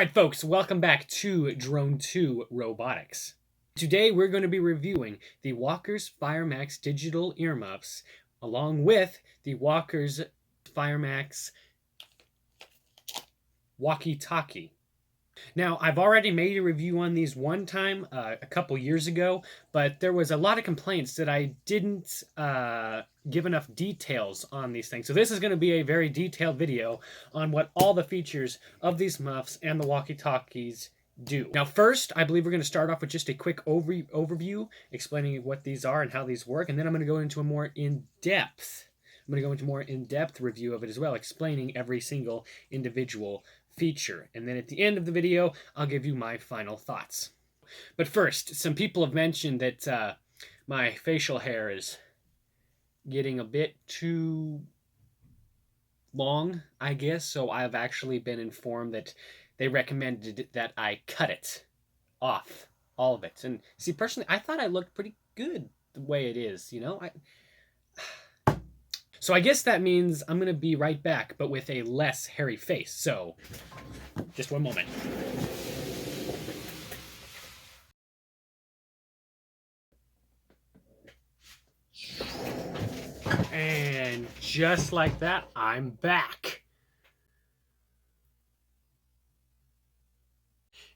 Alright folks, welcome back to Drone 2 Robotics. Today we're going to be reviewing the Walker's FIRE MAX digital earmuffs along with the Walker's FIRE MAX walkie talkie. Now, I've already made a review on these one time a couple years ago, but there was a lot of complaints that I didn't give enough details on these things. So this is going to be a very detailed video on what all the features of these muffs and the walkie-talkies do. Now, first, I believe we're going to start off with just a quick overview explaining what these are and how these work, and then I'm going to go into a more in-depth review of it as well, explaining every single individual feature. And then at the end of the video, I'll give you my final thoughts. But first, some people have mentioned that my facial hair is getting a bit too long, I guess. So I've actually been informed that they recommended that I cut it off, all of it. And see, personally, I thought I looked pretty good the way it is, you know? So I guess that means I'm going to be right back, but with a less hairy face. So, just one moment. And just like that, I'm back.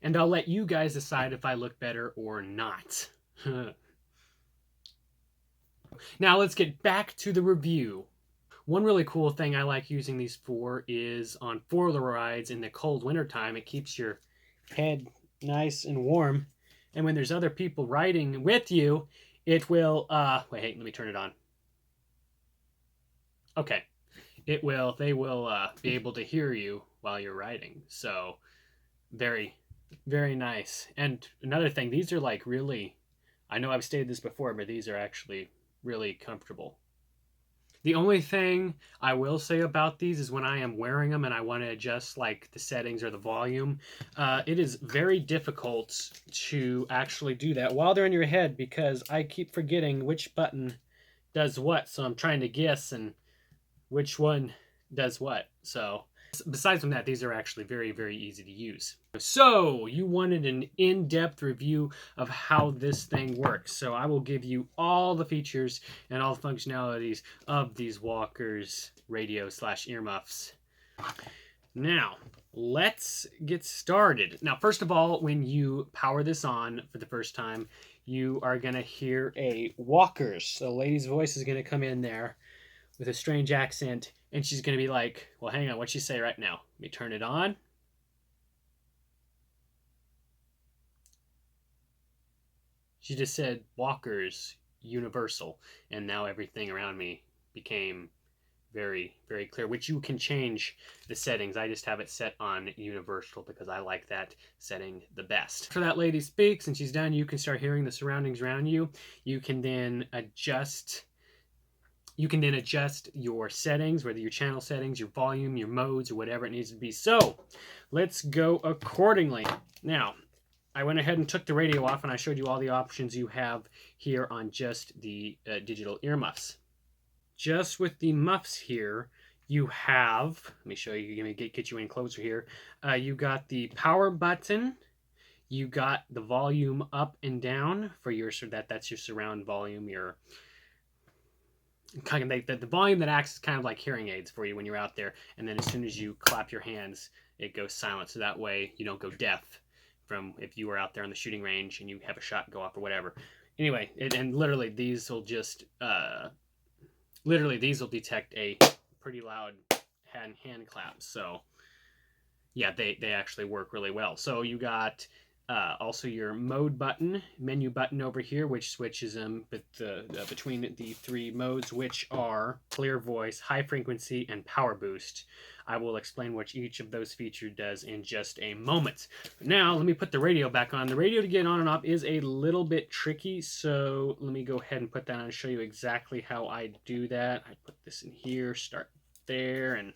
And I'll let you guys decide if I look better or not. Now let's get back to the review. One really cool thing I like using these for is on four-wheeler rides in the cold winter time. It keeps your head nice and warm. And when there's other people riding with you, it will, wait, let me turn it on. Okay. They will be able to hear you while you're riding. So very, very nice. And another thing, these are like really, I know I've stated this before, but these are actually really comfortable. The only thing I will say about these is when I am wearing them and I want to adjust like the settings or the volume, it is very difficult to actually do that while they're in your head because I keep forgetting which button does what. So I'm trying to guess and which one does what. So besides from that, these are actually very, very easy to use. So you wanted an in-depth review of how this thing works. So I will give you all the features and all the functionalities of these Walker's radio/earmuffs. Now, let's get started. Now, first of all, when you power this on for the first time, you are going to hear a Walker's. So a lady's voice is going to come in there with a strange accent, and she's going to be like, well, hang on, what'd she say right now? Let me turn it on. She just said Walker's Universal, and now everything around me became very, very clear, which you can change the settings. I just have it set on Universal because I like that setting the best. After that lady speaks and she's done, you can start hearing the surroundings around you. You can then adjust your settings, whether your channel settings, your volume, your modes, or whatever it needs to be. So let's go accordingly. Now, I went ahead and took the radio off and I showed you all the options you have here on just the digital earmuffs. Just with the muffs here, you have, let me show you, let me get you in closer here. You got the power button. You got the volume up and down for your, so that's your surround volume, your kind of the volume that acts as kind of like hearing aids for you when you're out there. And then as soon as you clap your hands, it goes silent. So that way you don't go deaf from if you were out there on the shooting range and you have a shot go off or whatever. Anyway, and literally these will just, these will detect a pretty loud hand clap. So yeah, they actually work really well. So you got also your mode button, menu button over here, which switches them between the three modes, which are clear voice, high frequency, and power boost. I will explain what each of those features does in just a moment. Now, let me put the radio back on. The radio to get on and off is a little bit tricky, so let me go ahead and put that on and show you exactly how I do that. I put this in here, start there, and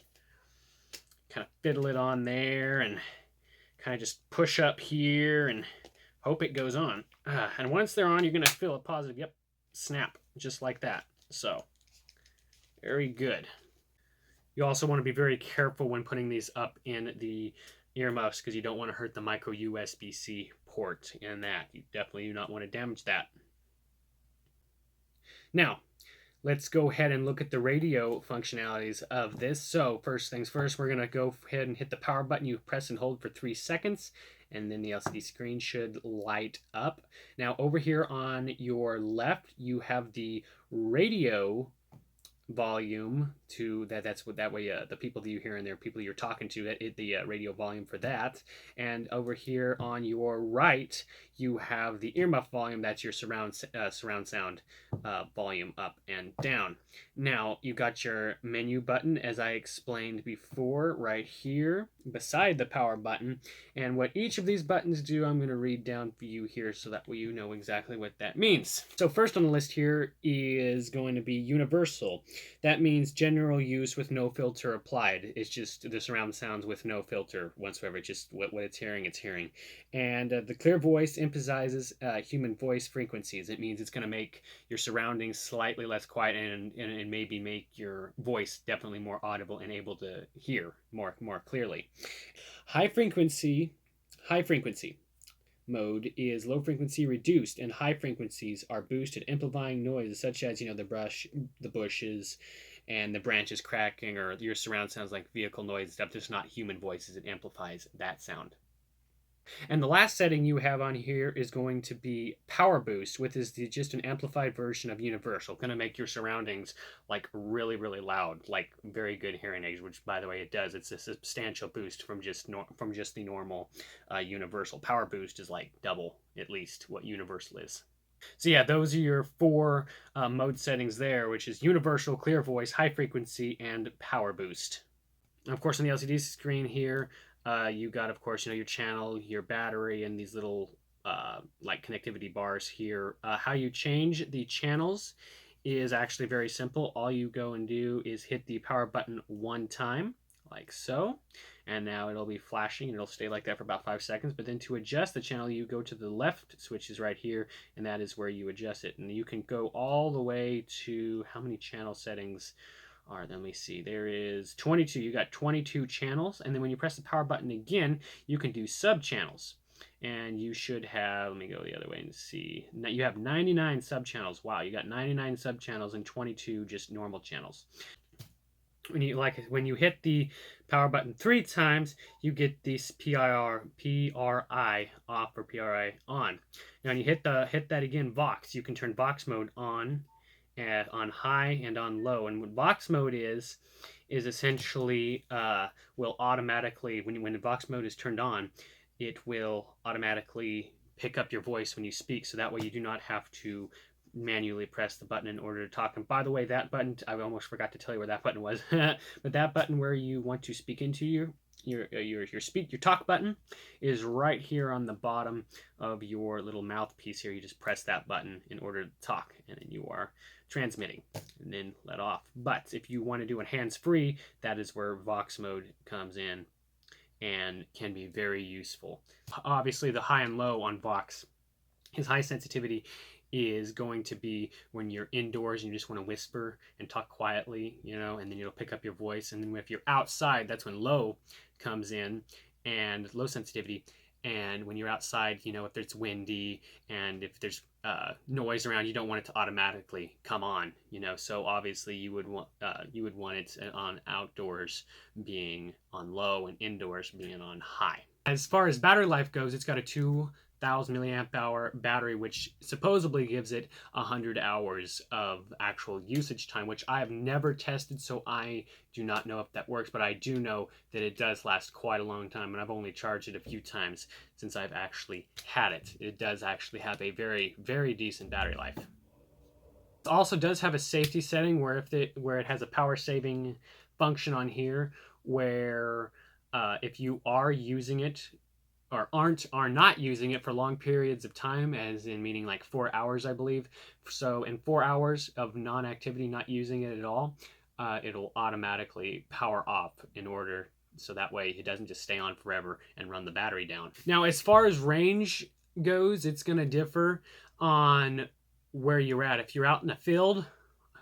kind of fiddle it on there, and kind of just push up here and hope it goes on. And once they're on, you're going to feel a positive, yep, snap, just like that. So, very good. You also want to be very careful when putting these up in the earmuffs because you don't want to hurt the micro USB-C port in that. You definitely do not want to damage that. Now, let's go ahead and look at the radio functionalities of this. So first things first, we're going to go ahead and hit the power button. You press and hold for 3 seconds, and then the LCD screen should light up. Now over here on your left, you have the radio volume to that's what that way the people that you hear in there, people you're talking to, the radio volume for that. And over here on your right, you have the earmuff volume. That's your surround sound volume up and down. Now you got your menu button, as I explained before, right here beside the power button. And what each of these buttons do, I'm going to read down for you here so that way you know exactly what that means. So first on the list here is going to be universal. That means general use with no filter applied. It's just the surround sounds with no filter whatsoever. It's just what it's hearing. And the clear voice emphasizes human voice frequencies. It means it's going to make your surroundings slightly less quiet and maybe make your voice definitely more audible and able to hear more clearly. High frequency mode is low frequency reduced, and high frequencies are boosted, amplifying noises such as the bushes, and the branches cracking, or your surround sounds like vehicle noise stuff. Just not human voices. It amplifies that sound. And the last setting you have on here is going to be power boost, which is just an amplified version of universal. Going to make your surroundings like really loud, like very good hearing aids. Which, by the way, it does. It's a substantial boost from just the normal universal. Power boost is like double at least what universal is. So yeah, those are your 4 mode settings there, which is universal, clear voice, high frequency, and power boost. And of course, on the LCD screen here, you got, of course, your channel, your battery, and these little like connectivity bars here. How you change the channels is actually very simple. All you go and do is hit the power button 1 time, like so, and now it'll be flashing, and it'll stay like that for about 5 seconds. But then to adjust the channel, you go to the left switch is right here, and that is where you adjust it. And you can go all the way to how many channel settings are, let me see, there is 22. You got 22 channels, and then when you press the power button again, you can do sub channels, and you should have, let me go the other way and see, you have 99 sub channels. Wow, you got 99 sub channels and 22 just normal channels. When you hit the power button 3 times, you get this PRI off or PRI on. Now when you hit that again, Vox, you can turn Vox mode on high and on low. And what Vox mode is essentially will automatically, when the Vox mode is turned on, it will automatically pick up your voice when you speak, so that way you do not have to manually press the button in order to talk. And by the way, that button, I almost forgot to tell you where that button was, but that button where you want to speak into your talk button is right here on the bottom of your little mouthpiece here. You just press that button in order to talk, and then you are transmitting, and then let off. But if you want to do it hands-free, that is where Vox mode comes in and can be very useful. Obviously, the high and low on Vox, his high sensitivity is going to be when you're indoors and you just want to whisper and talk quietly, and then it'll pick up your voice. And then if you're outside, that's when low comes in, and low sensitivity. And when you're outside, if it's windy and if there's noise around, you don't want it to automatically come on, So obviously you would want it on outdoors being on low and indoors being on high. As far as battery life goes, it's got a 2,000 milliamp hour battery, which supposedly gives it 100 hours of actual usage time, which I have never tested, so I do not know if that works, but I do know that it does last quite a long time, and I've only charged it a few times since I've actually had it. It does actually have a very, very decent battery life. It also does have a safety setting where it has a power saving function on here, where if you are using it or are not using it for long periods of time, as in meaning like 4 hours, I believe. So in 4 hours of non-activity, not using it at all, it'll automatically power off so that way it doesn't just stay on forever and run the battery down. Now, as far as range goes, it's going to differ on where you're at. If you're out in the field,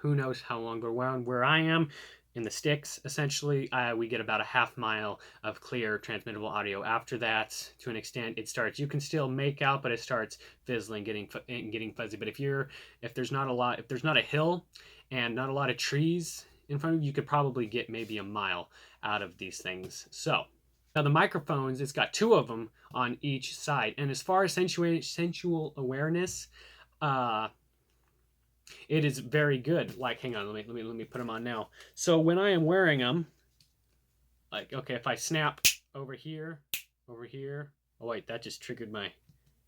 who knows how long, but where I am, in the sticks. Essentially, we get about a half mile of clear transmittable audio. After that, to an extent, it starts. You can still make out, but it starts fizzling, getting fuzzy. But if there's not a hill and not a lot of trees in front of you, you could probably get maybe a mile out of these things. So now the microphones, it's got 2 of them on each side, and as far as sensual awareness, it is very good. Like, hang on, let me put them on now. So when I am wearing them, like, okay, if I snap over here, oh wait, that just triggered my,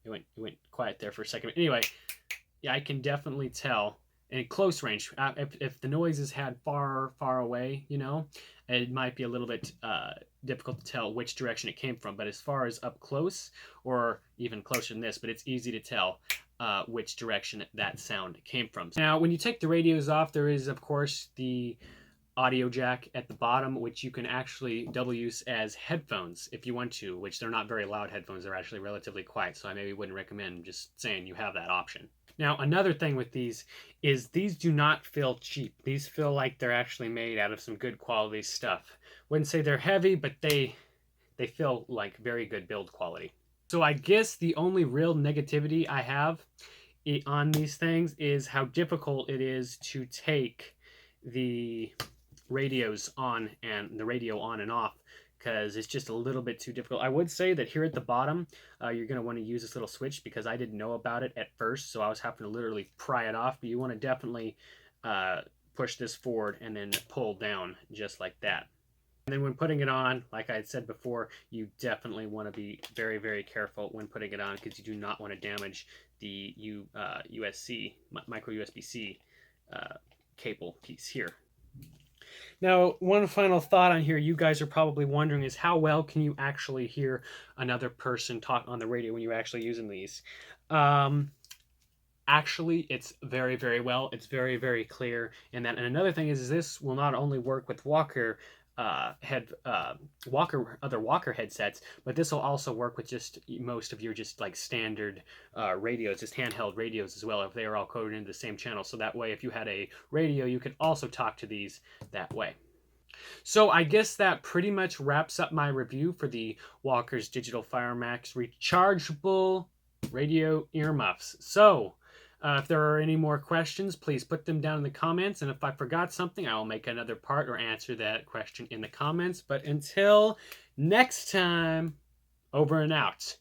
it went quiet there for a second. Anyway, yeah, I can definitely tell in close range. If the noise is had far away, you know, it might be a little bit difficult to tell which direction it came from. But as far as up close, or even closer than this, but it's easy to tell which direction that sound came from. Now, when you take the radios off, there is, of course, the audio jack at the bottom, which you can actually double use as headphones if you want to, which they're not very loud headphones. They're actually relatively quiet, so I maybe wouldn't recommend, just saying you have that option. Now, another thing with these is these do not feel cheap. These feel like they're actually made out of some good quality stuff. Wouldn't say they're heavy, but they feel like very good build quality. So I guess the only real negativity I have on these things is how difficult it is to take the radios on and the radio on and off, because it's just a little bit too difficult. I would say that here at the bottom, you're going to want to use this little switch, because I didn't know about it at first, so I was having to literally pry it off. But you want to definitely push this forward and then pull down just like that. And then when putting it on, like I had said before, you definitely want to be very, very careful when putting it on, because you do not want to damage the micro USB-C cable piece here. Now, one final thought on here you guys are probably wondering is how well can you actually hear another person talk on the radio when you're actually using these? Actually, it's very, very well. It's very, very clear. And another thing is this will not only work with other Walker headsets, but this will also work with just most of your just like standard radios, just handheld radios as well, if they are all coded into the same channel. So that way, if you had a radio, you could also talk to these that way. So I guess that pretty much wraps up my review for the Walker's Digital FIRE MAX Rechargeable Radio Earmuffs. So if there are any more questions, please put them down in the comments. And if I forgot something, I will make another part or answer that question in the comments. But until next time, over and out.